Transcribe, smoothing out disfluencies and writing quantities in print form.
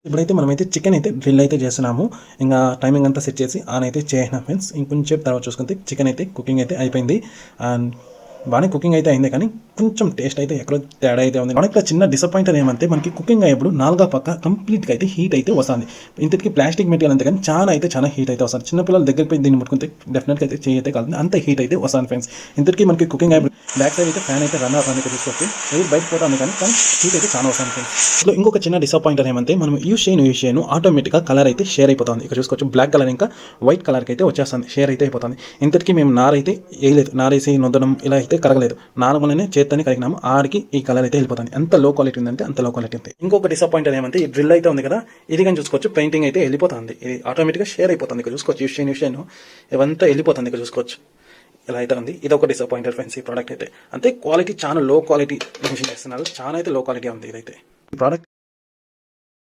ఇప్పుడైతే మనమైతే చికెన్ అయితే డ్రిల్ అయితే చేస్తున్నాము. ఇంకా టైమింగ్ అంతా సెట్ చేసి ఆన్ అయితే చేసిన ఫ్రెండ్స్. ఇంకొంచెం తర్వాత చూసుకుంటే చికెన్ అయితే కుకింగ్ అయితే అయిపోయింది. అండ్ బాగానే కుకింగ్ అయితే అయింది, కానీ కొంచెం టేస్ట్ అయితే ఎక్కడో తేడా అయితే ఉంది. మనకి చిన్న డిసప్పాయింటర్ ఏమంటే మనకి కుకింగ్ అయ్యేప్పుడు నాలుగో పక్క కంప్లీట్గా అయితే హీట్ అయితే వస్తుంది. ఇంతకీ ప్లాస్టిక్ మెటీరియల్ అంతే, కానీ చాలా హీట్ అయితే వస్తుంది. చిన్నపిల్లల దగ్గరికి పోయి దీన్ని ముట్టుకుంటే డెఫినెట్గా అయితే చేయి అయితే కాదు, అంత హీట్ అయితే వస్తుంది ఫ్రెండ్స్. ఇంతకీ మనకి కుకింగ్ అయ్యేప్పుడు బ్యాక్ సైడ్ అయితే ఫ్యాన్ అయితే రన్ అవుతుంది చూసుకోవచ్చు. ఎయిర్ బయట పోతుంది, కానీ హీట్ అయితే చాలా వస్తుంది ఫ్రెండ్స్. ఇప్పుడు ఇంకొక చిన్న డిసప్పాయింటర్ ఏమంటే మనం యూస్ చేయను ఆటోమేటిక్గా కలర్ అయితే షేర్ అయిపోతుంది. ఇక్కడ చూసుకోవచ్చు, బ్లాక్ కలర్ ఇంకా వైట్ కలర్కి అయితే వచ్చేస్తుంది, షేర్ అయితే అయిపోతుంది. ఇంతకీ మేము నారైతే వేయలేదు, నారేసి నొద్దడం ఇలా అయితే కరగలేదు. నార్మల్గానే చేత్తని కరిగినాము, ఆడికి ఈ కలర్ అయితే వెళ్ళిపోతుంది. ఎంత లో క్వాలిటీ ఉందంటే అంత లో క్వాలిటీ ఉంది. ఇంకొక డిసప్పాయింటర్ ఏమంటే ఈ డ్రిల్ అయితే ఉంది కదా, ఇది కానీ చూసుకోవచ్చు పెయింటింగ్ అయితే వెళ్ళిపోతుంది. ఇది ఆటోమేటిక్గా షేర్ అయిపోతుంది. ఇక్కడ చూసుకోవచ్చు యూస్ చేయను ఇవంతా వెళ్ళిపోతుంది. ఇక్కడ చూసుకోవచ్చు ఇలా అయితే ఉంది. ఇది ఒక డిసప్పాయింటర్ ఫ్రెండ్స్. ఈ ప్రోడక్ట్ అయితే అంతే క్వాలిటీ చాలా లో క్వాలిటీ మెన్షన్ చేస్తున్నారు, చాలా అయితే లో క్వాలిటీ ఉంది ఇదైతే ఈ ప్రోడక్ట్.